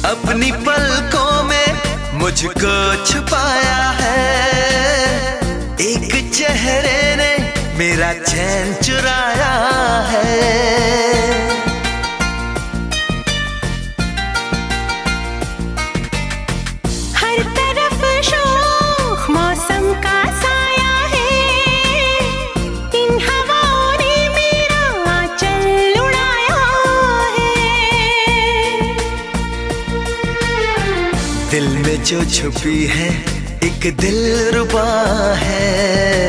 अपनी पलकों में मुझको छुपाया है। एक चेहरे ने मेरा चैन चुराया है। हर तरफ शोख मौसम का साया है। इन हवाओं ने मेरा आंचल उड़ाया है। दिल में जो छुपी है एक दिलरुबा है।